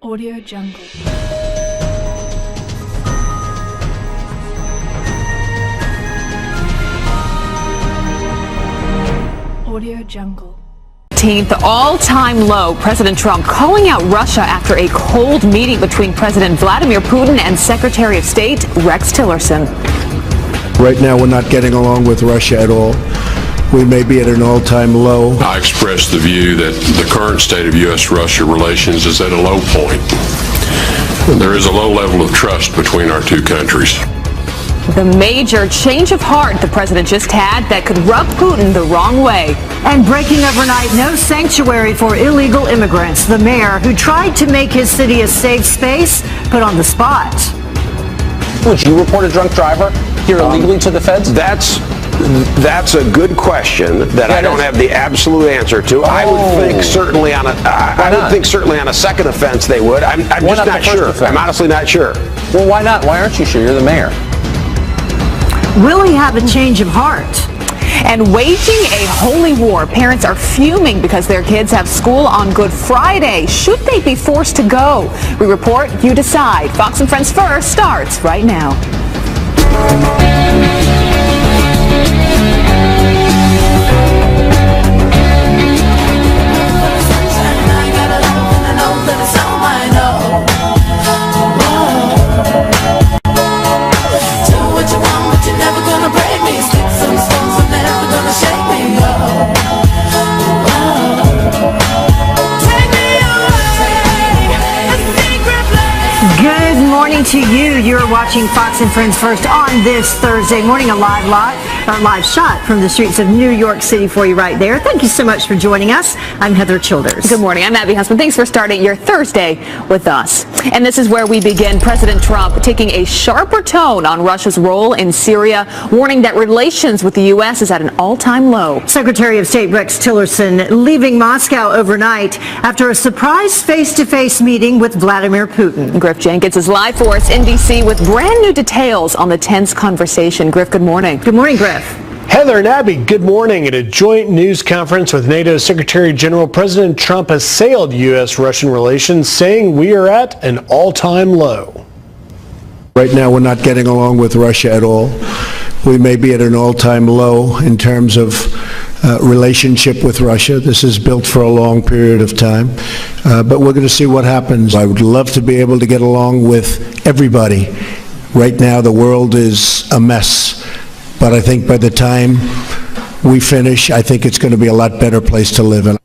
Audio Jungle. Audio Jungle. The all-time low. President Trump calling out Russia after a cold meeting between President Vladimir Putin and Secretary of State Rex Tillerson. Right now, we're not getting along with Russia at all. We may be at an all-time low. I expressed the view that the current state of U.S.-Russia relations is at a low point. There is a low level of trust between our two countries. The major change of heart the president just had that could rub Putin the wrong way. And breaking overnight, no sanctuary for illegal immigrants. The mayor, who tried to make his city a safe space, put on the spot. Would you report a drunk driver here illegally to the feds? That's a good question that I don't have the absolute answer to. I would think certainly on a second offense they would. I'm just not sure. I'm honestly not sure. Well, why not? Why aren't you sure? You're the mayor. Will he have a change of heart? And waging a holy war. Parents are fuming because their kids have school on Good Friday. Should they be forced to go? We report, you decide. Fox and Friends First starts right now. To you, you're watching Fox and Friends First on this Thursday morning, a live shot from the streets of New York City for you right there. Thank you so much for joining us. I'm Heather Childers. Good morning. I'm Abby Husband. Thanks for starting your Thursday with us. And this is where we begin. President Trump taking a sharper tone on Russia's role in Syria, warning that relations with the U.S. is at an all-time low. Secretary of State Rex Tillerson leaving Moscow overnight after a surprise face-to-face meeting with Vladimir Putin. Griff Jenkins is live for us in D.C. with brand new details on the tense conversation. Griff, good morning. Good morning, Griff. Heather and Abby, good morning. At a joint news conference with NATO Secretary General, President Trump assailed U.S.-Russian relations, saying we are at an all-time low. Right now, we're not getting along with Russia at all. We may be at an all-time low in terms of relationship with Russia. This is built for a long period of time, but we're going to see what happens. I would love to be able to get along with everybody. Right now, the world is a mess, but I think by the time we finish, I think it's going to be a lot better place to live in.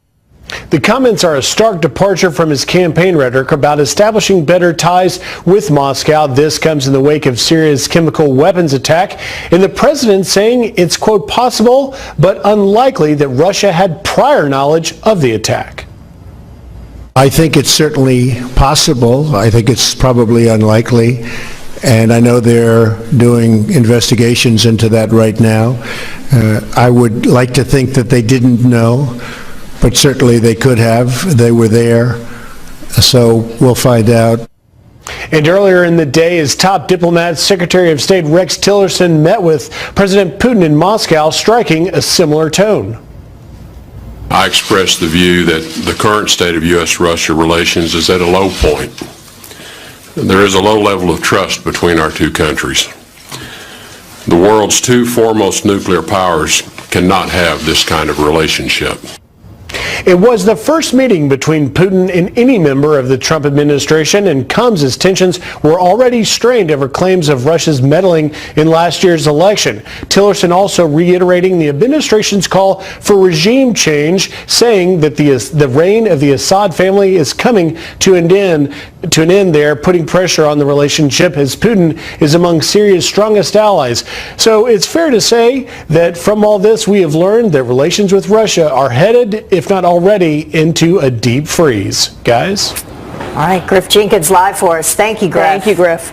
The comments are a stark departure from his campaign rhetoric about establishing better ties with Moscow. This comes in the wake of Syria's chemical weapons attack, and the president saying it's, quote, possible but unlikely that Russia had prior knowledge of the attack. I think it's certainly possible. I think it's probably unlikely. And I know they're doing investigations into that right now. I would like to think that they didn't know, but certainly they could have. They were there, so we'll find out. And earlier in the day, as top diplomat, Secretary of State Rex Tillerson met with President Putin in Moscow, striking a similar tone. I expressed the view that the current state of U.S.-Russia relations is at a low point. There is a low level of trust between our two countries. The world's two foremost nuclear powers cannot have this kind of relationship. It was the first meeting between Putin and any member of the Trump administration and comes as tensions were already strained over claims of Russia's meddling in last year's election. Tillerson also reiterating the administration's call for regime change, saying that the reign of the Assad family is coming to an end there, putting pressure on the relationship as Putin is among Syria's strongest allies. So it's fair to say that from all this we have learned that relations with Russia are headed, if not already, into a deep freeze. Guys? All right, Griff Jenkins live for us. Thank you, Griff. Thank you, Griff.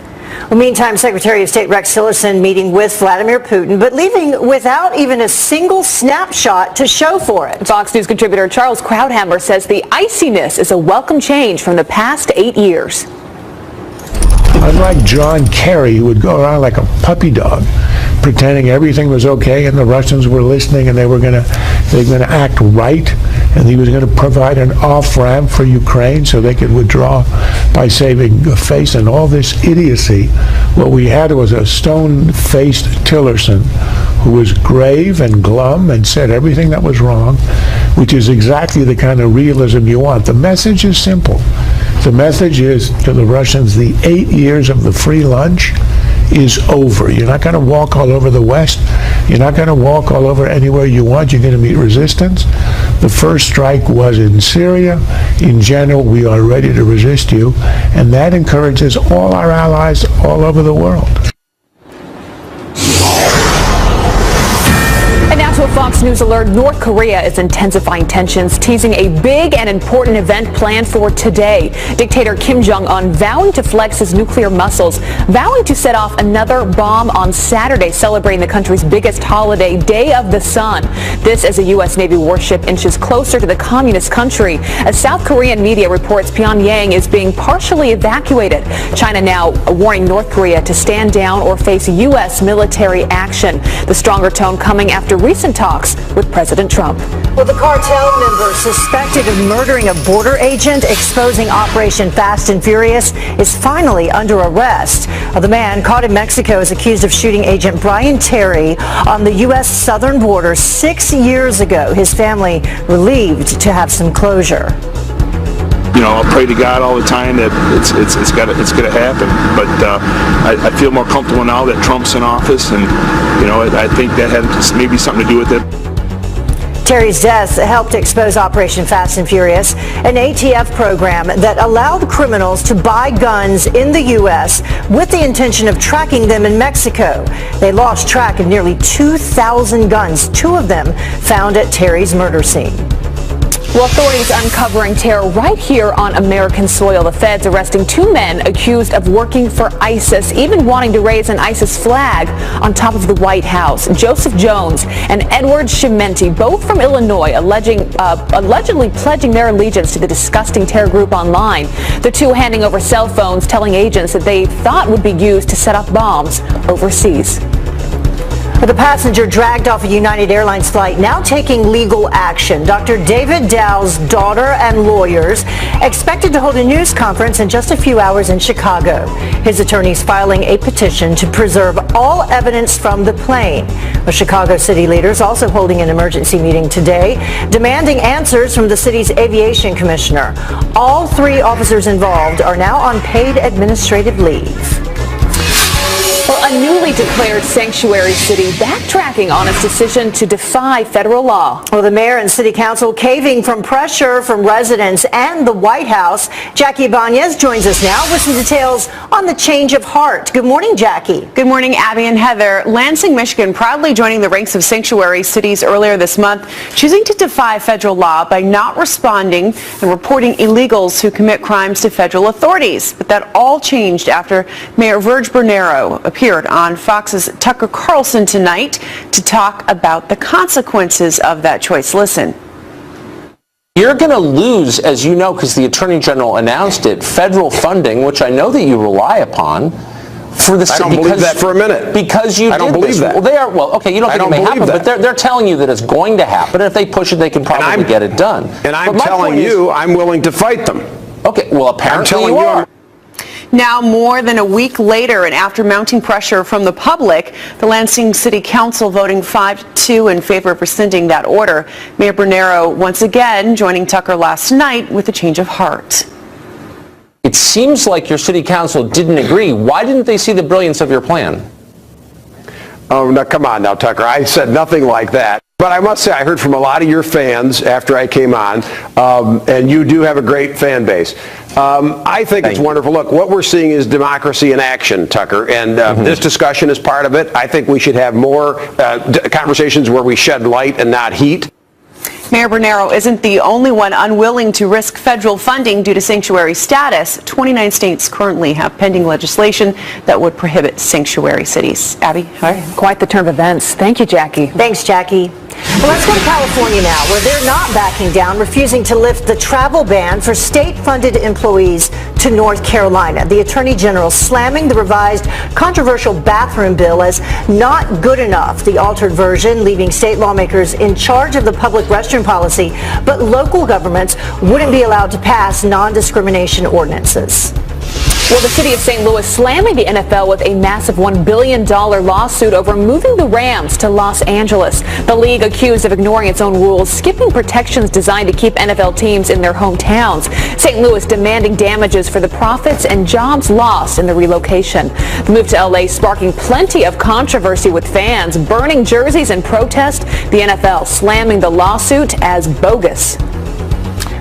Well, meantime, Secretary of State Rex Tillerson meeting with Vladimir Putin, but leaving without even a single snapshot to show for it. Fox News contributor Charles Krauthammer says the iciness is a welcome change from the past 8 years. Unlike John Kerry, who would go around like a puppy dog, pretending everything was okay and the Russians were listening and they were going to act right, and he was going to provide an off-ramp for Ukraine so they could withdraw by saving face and all this idiocy. What we had was a stone-faced Tillerson who was grave and glum and said everything that was wrong, which is exactly the kind of realism you want. The message is simple. The message is to the Russians, the 8 years of the free lunch is over. You're not going to walk all over the West. You're not going to walk all over anywhere you want. You're going to meet resistance. The first strike was in Syria. In general, we are ready to resist you. And that encourages all our allies all over the world. And now to a Fox News alert. North Korea is intensifying tensions, teasing a big and important event planned for today. Dictator Kim Jong-un vowing to flex his nuclear muscles, vowing to set off another bomb on Saturday, celebrating the country's biggest holiday, Day of the Sun. This as a U.S. Navy warship inches closer to the communist country. As South Korean media reports, Pyongyang is being partially evacuated. China now warning North Korea to stand down or face U.S. military action. The stronger tone coming after recent talks with President Trump. Well, the cartel member suspected of murdering a border agent, exposing Operation Fast and Furious, is finally under arrest. The man caught in Mexico is accused of shooting Agent Brian Terry on the U.S. southern border 6 years ago. His family relieved to have some closure. You know, I'll pray to God all the time that it's going to happen. But I feel more comfortable now that Trump's in office, and I think that had maybe something to do with it. Terry's death helped expose Operation Fast and Furious, an ATF program that allowed criminals to buy guns in the U.S. with the intention of tracking them in Mexico. They lost track of nearly 2,000 guns, 2 of them found at Terry's murder scene. Well, authorities uncovering terror right here on American soil. The feds arresting 2 men accused of working for ISIS, even wanting to raise an ISIS flag on top of the White House. Joseph Jones and Edward Chimenti, both from Illinois, allegedly pledging their allegiance to the disgusting terror group online. The 2 handing over cell phones, telling agents that they thought would be used to set off bombs overseas. The passenger dragged off a United Airlines flight now taking legal action. Dr. David Dow's daughter and lawyers expected to hold a news conference in just a few hours in Chicago. His attorneys filing a petition to preserve all evidence from the plane. The Chicago city leaders also holding an emergency meeting today, demanding answers from the city's aviation commissioner. All 3 officers involved are now on paid administrative leave. Well, a newly declared sanctuary city backtracking on its decision to defy federal law. Well, the mayor and city council caving from pressure from residents and the White House. Jackie Ibanez joins us now with some details on the change of heart. Good morning, Jackie. Good morning, Abby and Heather. Lansing, Michigan, proudly joining the ranks of sanctuary cities earlier this month, choosing to defy federal law by not responding and reporting illegals who commit crimes to federal authorities. But that all changed after Mayor Virg Bernero appeared on Fox's Tucker Carlson tonight to talk about the consequences of that choice. Listen. You're going to lose, as you know, because the Attorney General announced it, federal funding, which I know that you rely upon. For the I don't believe that for a minute. Because you I don't did believe this. that. Well, they are. Well, okay, you don't think it may happen, but they're telling you that it's going to happen. If they push it, they can probably get it done. And I'm telling you, I'm willing to fight them. Okay, well, apparently you are. Now, more than a week later, and after mounting pressure from the public, the Lansing City Council voting 5-2 in favor of rescinding that order. Mayor Bernero once again joining Tucker last night with a change of heart. It seems like your city council didn't agree. Why didn't they see the brilliance of your plan? Oh, now come on now, Tucker. I said nothing like that. But I must say, I heard from a lot of your fans after I came on, and you do have a great fan base. I think it's wonderful. Look, what we're seeing is democracy in action, Tucker, and this discussion is part of it. I think we should have more conversations where we shed light and not heat. Mayor Bernero isn't the only one unwilling to risk federal funding due to sanctuary status. 29 states currently have pending legislation that would prohibit sanctuary cities. Abby? Quite the turn of events. Thank you, Jackie. Thanks, Jackie. Well, let's go to California now, where they're not backing down, refusing to lift the travel ban for state-funded employees to North Carolina. The Attorney General slamming the revised controversial bathroom bill as not good enough. The altered version leaving state lawmakers in charge of the public restroom policy, but local governments wouldn't be allowed to pass non-discrimination ordinances. Well, the city of St. Louis slamming the NFL with a massive $1 billion lawsuit over moving the Rams to Los Angeles. The league accused of ignoring its own rules, skipping protections designed to keep NFL teams in their hometowns. St. Louis demanding damages for the profits and jobs lost in the relocation. The move to LA sparking plenty of controversy with fans burning jerseys in protest. The NFL slamming the lawsuit as bogus.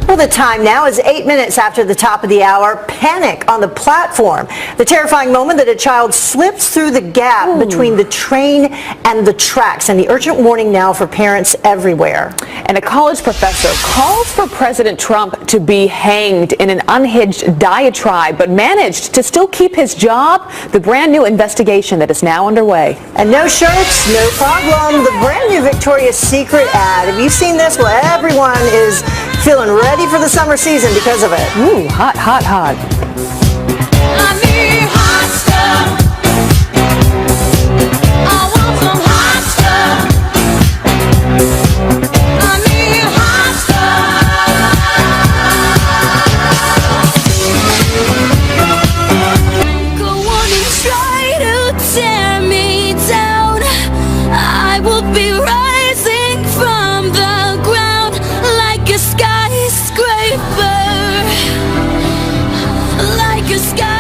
Well, the time now is 8 minutes after the top of the hour. Panic on the platform. The terrifying moment that a child slips through the gap between the train and the tracks. And the urgent warning now for parents everywhere. And a college professor calls for President Trump to be hanged in an unhinged diatribe, but managed to still keep his job. The brand new investigation that is now underway. And no shirts, no problem. The brand new Victoria's Secret ad. Have you seen this? Well, everyone is feeling ready for the summer season because of it. Ooh, hot, hot, hot. I need hot stuff. I want some hot stuff. I need hot stuff. Go on and try to tear me down. I will be rising from the ground like a skyscraper.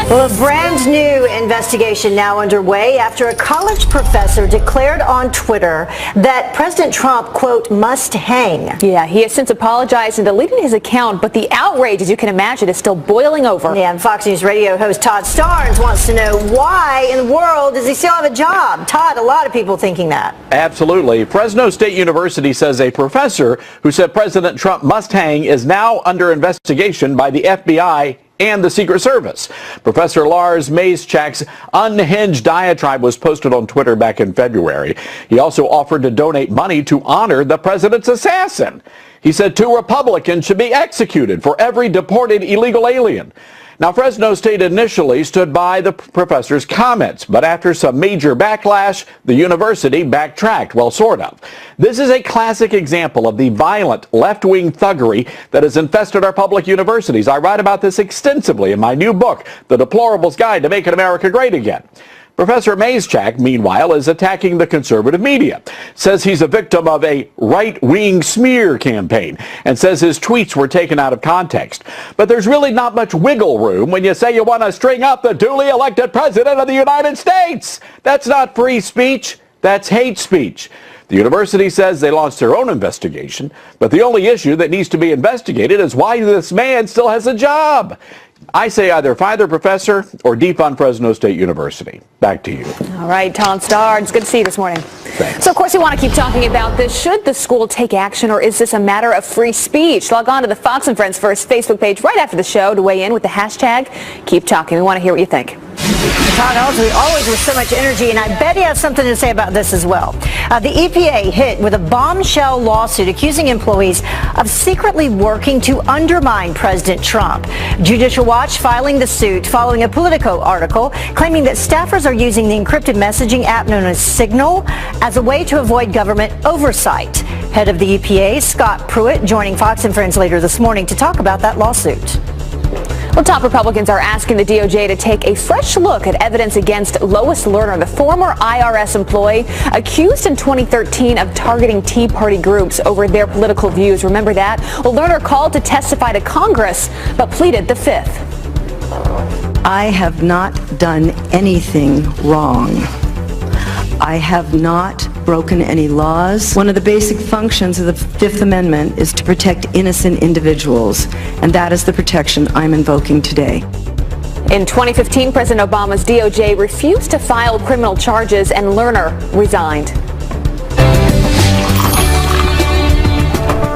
Well, a brand new investigation now underway after a college professor declared on Twitter that President Trump, quote, must hang. Yeah, he has since apologized and deleted his account, but the outrage, as you can imagine, is still boiling over. Yeah, and Fox News radio host Todd Starnes wants to know why in the world does he still have a job? Todd, a lot of people thinking that. Absolutely. Fresno State University says a professor who said President Trump must hang is now under investigation by the FBI and the Secret Service. Professor Lars Mazychak's unhinged diatribe was posted on Twitter back in February. He also offered to donate money to honor the president's assassin. He said 2 Republicans should be executed for every deported illegal alien. Now, Fresno State initially stood by the professor's comments, but after some major backlash, the university backtracked. Well, sort of. This is a classic example of the violent left-wing thuggery that has infested our public universities. I write about this extensively in my new book, The Deplorables Guide to Making America Great Again. Professor Mazychak, meanwhile, is attacking the conservative media, says he's a victim of a right-wing smear campaign, and says his tweets were taken out of context. But there's really not much wiggle room when you say you want to string up the duly elected president of the United States. That's not free speech, that's hate speech. The university says they launched their own investigation, but the only issue that needs to be investigated is why this man still has a job. I say either fire the professor or defund Fresno State University. Back to you. All right, Todd Starnes, good to see you this morning. Thanks. So, of course, we want to keep talking about this. Should the school take action, or is this a matter of free speech? Log on to the Fox and Friends First Facebook page right after the show to weigh in with the hashtag Keep Talking. We want to hear what you think. Todd, always with so much energy, and I bet he has something to say about this as well. The EPA hit with a bombshell lawsuit accusing employees of secretly working to undermine President Trump. Judicial Watch filing the suit following a Politico article claiming that staffers are using the encrypted messaging app known as Signal as a way to avoid government oversight. Head of the EPA, Scott Pruitt, joining Fox and Friends later this morning to talk about that lawsuit. Well, top Republicans are asking the DOJ to take a fresh look at evidence against Lois Lerner, the former IRS employee accused in 2013 of targeting Tea Party groups over their political views. Remember that? Well, Lerner called to testify to Congress, but pleaded the Fifth. I have not done anything wrong. I have not broken any laws. One of the basic functions of the Fifth Amendment is to protect innocent individuals, and that is the protection I'm invoking today. In 2015, President Obama's DOJ refused to file criminal charges, and Lerner resigned.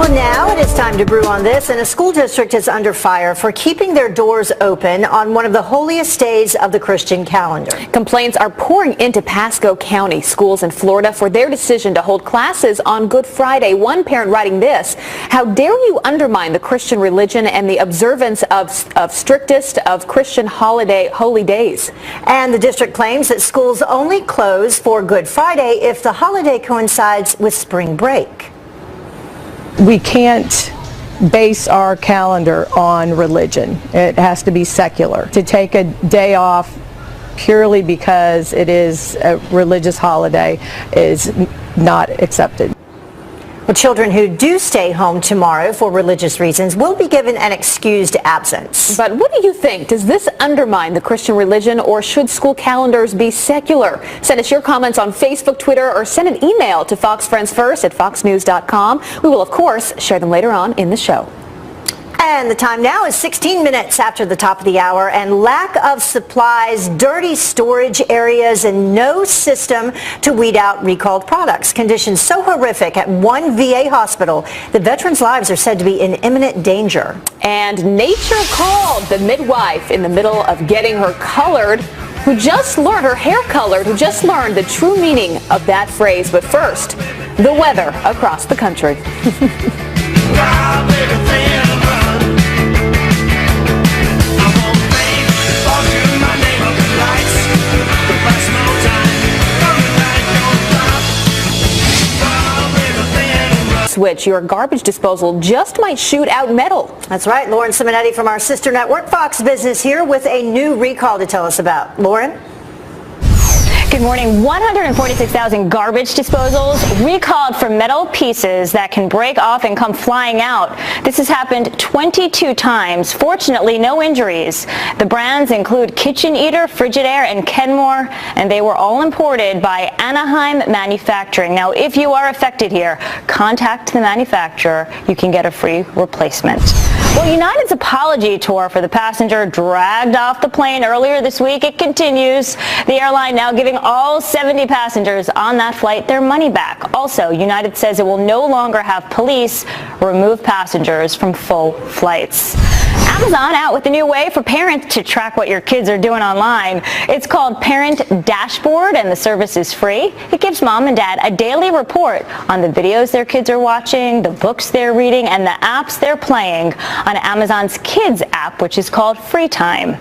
Well, now it is time to brew on this, and a school district is under fire for keeping their doors open on one of the holiest days of the Christian calendar. Complaints are pouring into Pasco County schools in Florida for their decision to hold classes on Good Friday. One parent writing this: "How dare you undermine the Christian religion and the observance of strictest of Christian holy days." And the district claims that schools only close for Good Friday if the holiday coincides with spring break. We can't base our calendar on religion. It has to be secular. To take a day off purely because it is a religious holiday is not accepted. Well, children who do stay home tomorrow for religious reasons will be given an excused absence. But what do you think? Does this undermine the Christian religion, or should school calendars be secular? Send us your comments on Facebook, Twitter, or send an email to foxfriendsfirst@foxnews.com. We will, of course, share them later on in the show. And the time now is 16 minutes after the top of the hour, and lack of supplies, dirty storage areas, and no system to weed out recalled products. Conditions so horrific at one VA hospital, the veterans' lives are said to be in imminent danger. And nature called. The midwife in the middle of getting her colored, who just learned her hair colored, who just learned the true meaning of that phrase. But first, the weather across the country. Switch, your garbage disposal just might shoot out metal. That's right. Lauren Simonetti from our sister network, Fox Business, here with a new recall to tell us about. Lauren? Good morning. 146,000 garbage disposals recalled for metal pieces that can break off and come flying out. This has happened 22 times. Fortunately, no injuries. The brands include KitchenAid, Frigidaire, and Kenmore, and they were all imported by Anaheim Manufacturing. Now, if you are affected here, contact the manufacturer. You can get a free replacement. Well, United's apology tour for the passenger dragged off the plane earlier this week, it continues. The airline now giving all 70 passengers on that flight their money back. Also, United says it will no longer have police remove passengers from full flights. Amazon out with a new way for parents to track what your kids are doing online. It's called Parent Dashboard, and the service is free. It gives mom and dad a daily report on the videos their kids are watching, the books they're reading, and the apps they're playing on Amazon's Kids app, which is called Free Time.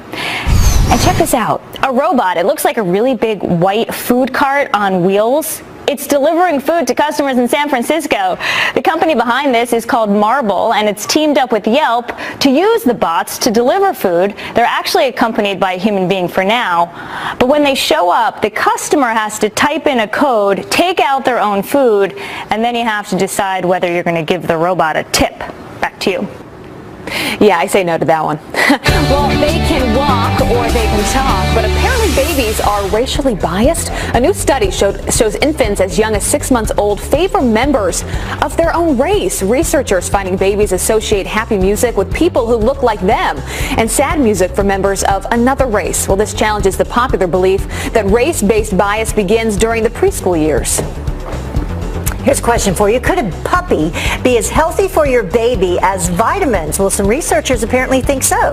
And check this out. A robot. It looks like a really big white food cart on wheels. It's delivering food to customers in San Francisco. The company behind this is called Marble, and it's teamed up with Yelp to use the bots to deliver food. They're actually accompanied by a human being for now. But when they show up, the customer has to type in a code, take out their own food, and then you have to decide whether you're going to give the robot a tip. Back to you. Yeah, I say no to that one. Well, they can walk or they can talk, but apparently babies are racially biased. A new study shows infants as young as 6 months old favor members of their own race. Researchers finding babies associate happy music with people who look like them and sad music for members of another race. Well, this challenges the popular belief that race-based bias begins during the preschool years. Here's a question for you. Could a puppy be as healthy for your baby as vitamins? Well, some researchers apparently think so.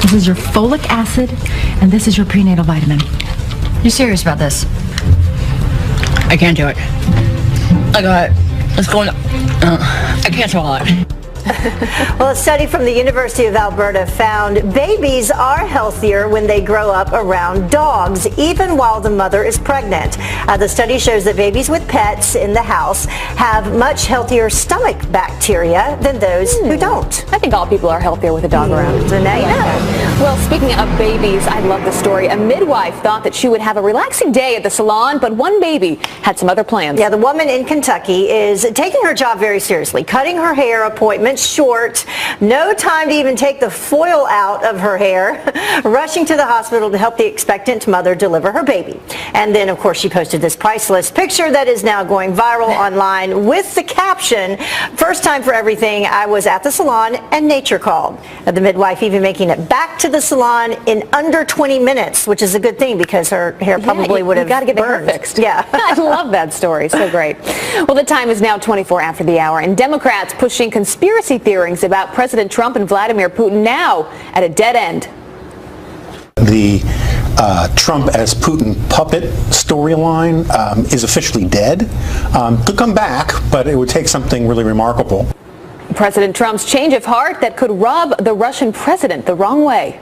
This is your folic acid, and this is your prenatal vitamin. You serious about this? I can't do it. I got it. It's going. I can't swallow it. Well, a study from the University of Alberta found babies are healthier when they grow up around dogs, even while the mother is pregnant. The study shows that babies with pets in the house have much healthier stomach bacteria than those who don't. I think all people are healthier with a dog around. So now you know. Well, speaking of babies, I love the story. A midwife thought that she would have a relaxing day at the salon, but one baby had some other plans. Yeah, the woman in Kentucky is taking her job very seriously, cutting her hair appointments short, no time to even take the foil out of her hair, rushing to the hospital to help the expectant mother deliver her baby. And then, of course, she posted this priceless picture that is now going viral online with the caption, "First time for everything, I was at the salon and nature called." The midwife even making it back to the salon in under 20 minutes, which is a good thing because her hair probably would have got to get the hair burned. fixed. Yeah. I love that story. So great. Well, the time is now 24 after the hour, and Democrats pushing conspiracy theories about President Trump and Vladimir Putin now at a dead end. The Trump as Putin puppet storyline is officially dead. Could come back, but it would take something really remarkable. President Trump's change of heart that could rub the Russian president the wrong way.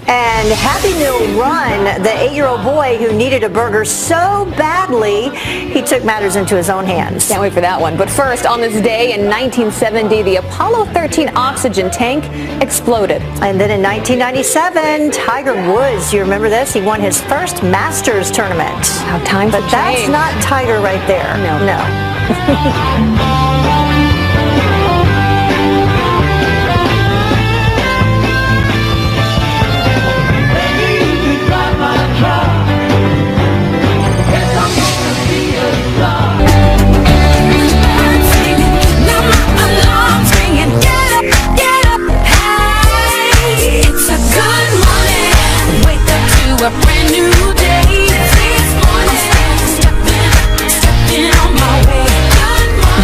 And Happy Meal Run, the 8-year-old boy who needed a burger so badly, he took matters into his own hands. Can't wait for that one. But first, on this day in 1970, the Apollo 13 oxygen tank exploded. And then in 1997, Tiger Woods, you remember this? He won his first Masters tournament. How times have But that's changed. not Tiger right there. No. A brand new day. This morning, stepping on my way.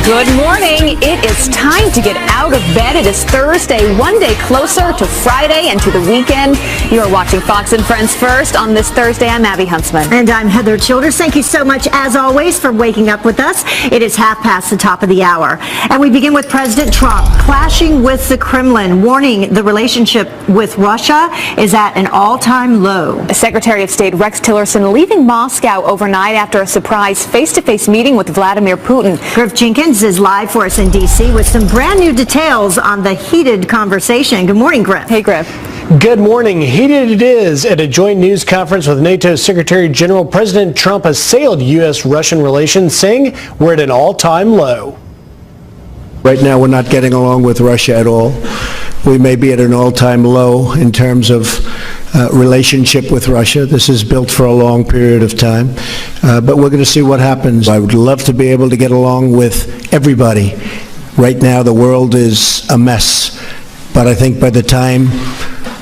Good morning. It is time to get out of bed. It is Thursday, one day closer to Friday and to the weekend. You are watching Fox and Friends First on this Thursday. I'm Abby Huntsman. And I'm Heather Childers. Thank you so much, as always, for waking up with us. It is half past the top of the hour. And we begin with President Trump clashing with the Kremlin, warning the relationship with Russia is at an all-time low. Secretary of State Rex Tillerson leaving Moscow overnight after a surprise face-to-face meeting with Vladimir Putin. Griff Jenkins is live for us in D.C. with some brand new details on the heated conversation. Good morning, Griff. Hey, Griff. Good morning. Heated it is at a joint news conference with NATO Secretary General. President Trump assailed U.S.-Russian relations, saying we're at an all-time low. Right now, we're not getting along with Russia at all. We may be at an all-time low in terms of relationship with Russia. This is built for a long period of time, but we're going to see what happens. I would love to be able to get along with everybody. Right now, the world is a mess, but I think by the time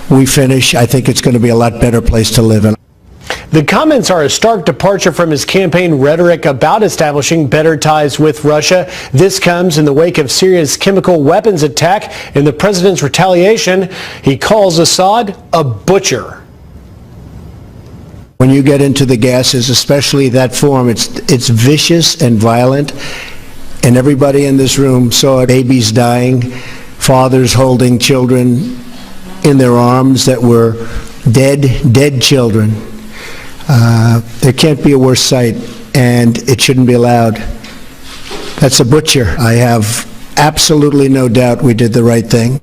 we finish, I think it's going to be a lot better place to live in. The comments are a stark departure from his campaign rhetoric about establishing better ties with Russia. This comes in the wake of Syria's chemical weapons attack and the president's retaliation. He calls Assad a butcher. When you get into the gases, especially that form, it's vicious and violent. And everybody in this room saw babies dying, fathers holding children in their arms that were dead children. There can't be a worse sight, and it shouldn't be allowed. That's a butcher. I have absolutely no doubt we did the right thing.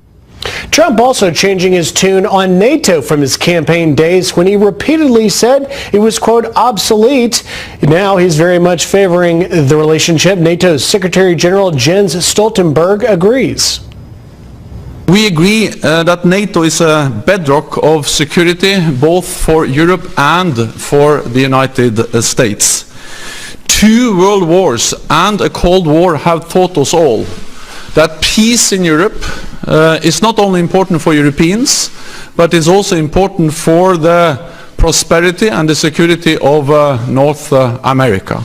Trump also changing his tune on NATO from his campaign days when he repeatedly said it was, quote, obsolete. Now he's very much favoring the relationship. NATO's Secretary General Jens Stoltenberg agrees. We agree that NATO is a bedrock of security both for Europe and for the United States. 2 world wars and a Cold War have taught us all that peace in Europe is not only important for Europeans, but is also important for the prosperity and the security of North America.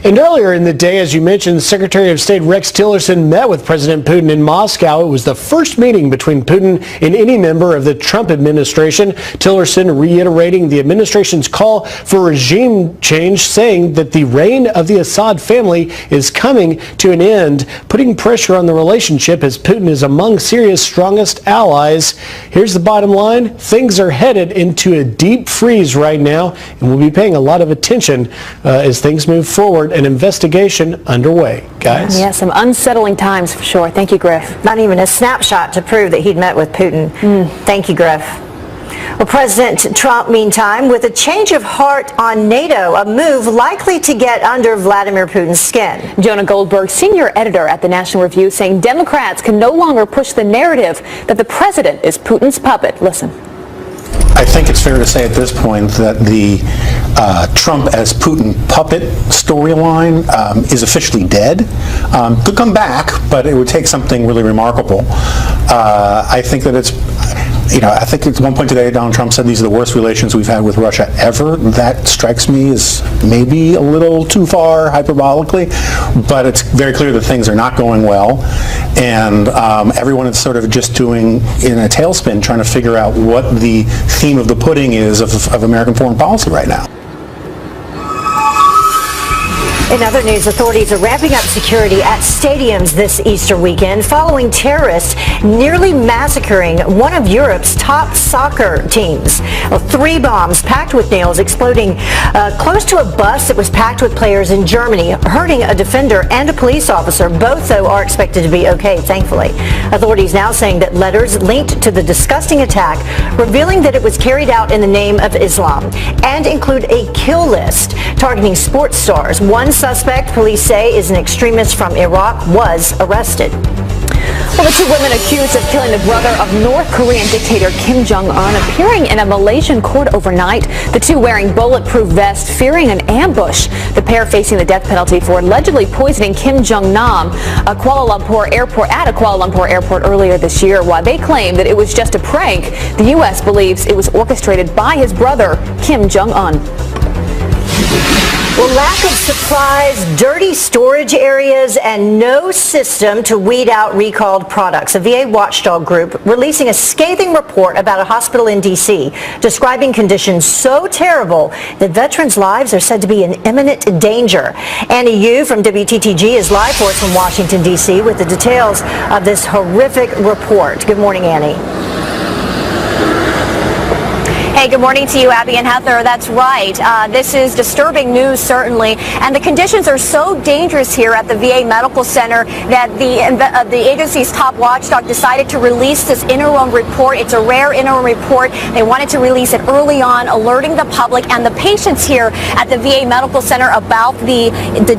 And earlier in the day, as you mentioned, Secretary of State Rex Tillerson met with President Putin in Moscow. It was the first meeting between Putin and any member of the Trump administration. Tillerson reiterating the administration's call for regime change, saying that the reign of the Assad family is coming to an end, putting pressure on the relationship as Putin is among Syria's strongest allies. Here's the bottom line. Things are headed into a deep freeze right now, and we'll be paying a lot of attention as things move forward. An investigation underway. Guys? Yeah, some unsettling times for sure. Thank you, Griff. Not even a snapshot to prove that he'd met with Putin. Thank you, Griff. Well, President Trump, meantime, with a change of heart on NATO, a move likely to get under Vladimir Putin's skin. Jonah Goldberg, senior editor at the National Review, saying Democrats can no longer push the narrative that the president is Putin's puppet. Listen. I think it's fair to say at this point that the Trump as Putin puppet storyline is officially dead. Could come back, but it would take something really remarkable. I think that I think at one point today, Donald Trump said these are the worst relations we've had with Russia ever. That strikes me as maybe a little too far hyperbolically, but it's very clear that things are not going well, and everyone is sort of just doing in a tailspin, trying to figure out what the theme of the pudding is of American foreign policy right now. In other news, authorities are ramping up security at stadiums this Easter weekend following terrorists nearly massacring one of Europe's top soccer teams. 3 bombs packed with nails exploding close to a bus that was packed with players in Germany, hurting a defender and a police officer. Both, though, are expected to be okay, thankfully. Authorities now saying that letters linked to the disgusting attack, revealing that it was carried out in the name of Islam, and include a kill list targeting sports stars. One suspect, police say, is an extremist from Iraq, was arrested. Well, the 2 women accused of killing the brother of North Korean dictator Kim Jong-un appearing in a Malaysian court overnight. The 2 wearing bulletproof vests, fearing an ambush. The pair facing the death penalty for allegedly poisoning Kim Jong-nam at a Kuala Lumpur airport earlier this year. While they claim that it was just a prank, the U.S. believes it was orchestrated by his brother, Kim Jong-un. Well, lack of supplies, dirty storage areas, and no system to weed out recalled products. A VA watchdog group releasing a scathing report about a hospital in D.C. describing conditions so terrible that veterans' lives are said to be in imminent danger. Annie Yu from WTTG is live for us from Washington, D.C. with the details of this horrific report. Good morning, Annie. Hey, good morning to you, Abby and Heather. That's right. This is disturbing news, certainly. And the conditions are so dangerous here at the VA Medical Center that the agency's top watchdog decided to release this interim report. It's a rare interim report. They wanted to release it early on, alerting the public and the patients here at the VA Medical Center about the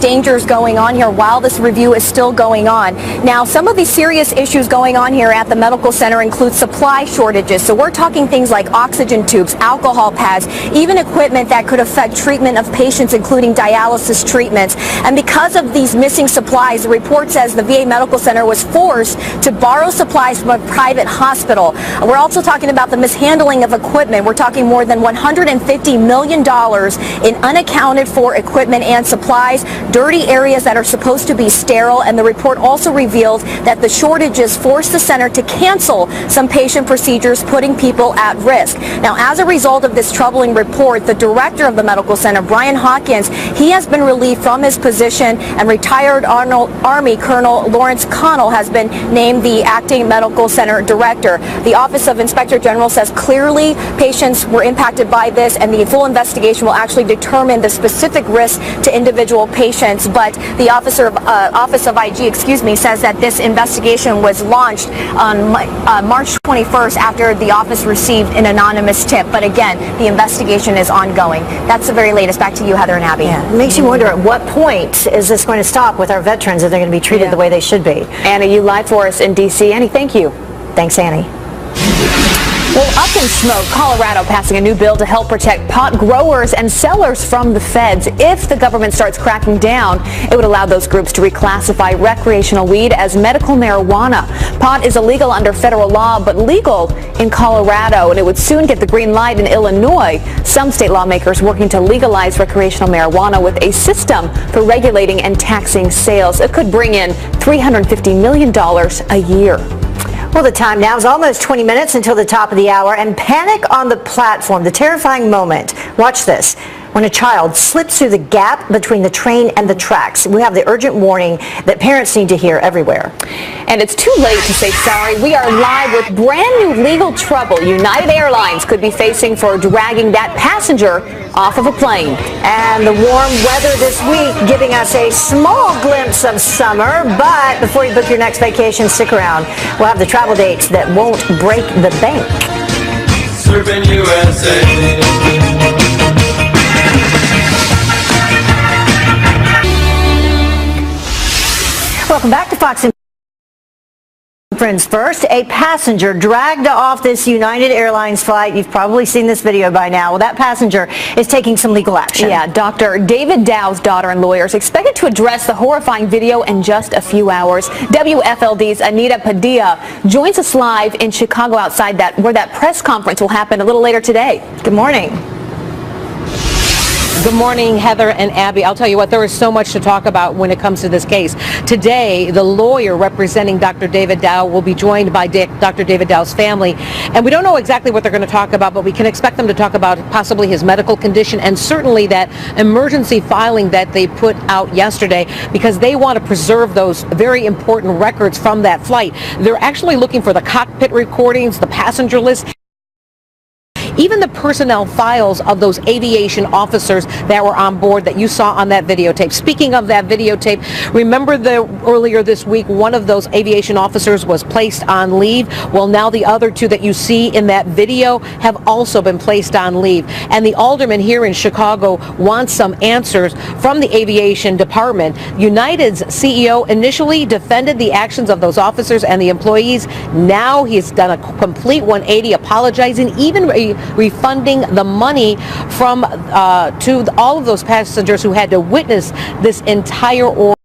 dangers going on here while this review is still going on. Now, some of the serious issues going on here at the medical center include supply shortages. So we're talking things like oxygen tubes, alcohol pads, even equipment that could affect treatment of patients, including dialysis treatments. And because of these missing supplies, the report says the VA Medical Center was forced to borrow supplies from a private hospital. We're also talking about the mishandling of equipment. We're talking more than $150 million in unaccounted for equipment and supplies, dirty areas that are supposed to be sterile. And the report also revealed that the shortages forced the center to cancel some patient procedures, putting people at risk. Now, as a result of this troubling report, the director of the medical center, Brian Hawkins, he has been relieved from his position, and retired Army Colonel Lawrence Connell has been named the acting medical center director. The Office of Inspector General says clearly patients were impacted by this, and the full investigation will actually determine the specific risks to individual patients. But the Office of IG, says that this investigation was launched on March 21st after the office received an anonymous tip. But again, the investigation is ongoing. That's the very latest. Back to you, Heather and Abby. Yeah. It makes you wonder, at what point is this going to stop with our veterans if they're going to be treated the way they should be? Annie, you live for us in D.C. Annie, thank you. Thanks, Annie. Well, up in smoke, Colorado passing a new bill to help protect pot growers and sellers from the feds. If the government starts cracking down, it would allow those groups to reclassify recreational weed as medical marijuana. Pot is illegal under federal law, but legal in Colorado, and it would soon get the green light in Illinois. Some state lawmakers working to legalize recreational marijuana with a system for regulating and taxing sales. It could bring in $350 million a year. Well, the time now is almost 20 minutes until the top of the hour, and panic on the platform, the terrifying moment. Watch this. When a child slips through the gap between the train and the tracks. We have the urgent warning that parents need to hear everywhere. And it's too late to say sorry. We are live with brand new legal trouble United Airlines could be facing for dragging that passenger off of a plane. And the warm weather this week giving us a small glimpse of summer. But before you book your next vacation, stick around. We'll have the travel dates that won't break the bank. Surfing USA. Welcome back to Fox friends first. A passenger dragged off this United Airlines flight. You've probably seen this video by now. Well, that passenger is taking some legal action. Yeah, Dr. David Dow's daughter and lawyers expected to address the horrifying video in just a few hours. WFLD's Anita Padilla joins us live in Chicago outside where that press conference will happen a little later today. Good morning. Good morning, Heather and Abby. I'll tell you what, there is so much to talk about when it comes to this case. Today, the lawyer representing Dr. David Dow will be joined by Dr. David Dow's family. And we don't know exactly what they're going to talk about, but we can expect them to talk about possibly his medical condition and certainly that emergency filing that they put out yesterday because they want to preserve those very important records from that flight. They're actually looking for the cockpit recordings, the passenger list, even the personnel files of those aviation officers that were on board that you saw on that videotape. Speaking of that videotape, remember earlier this week, one of those aviation officers was placed on leave. Well, now the other two that you see in that video have also been placed on leave. And the alderman here in Chicago wants some answers from the aviation department. United's CEO initially defended the actions of those officers and the employees. Now he's done a complete 180, apologizing, even refunding the money from to all of those passengers who had to witness this entire ordeal.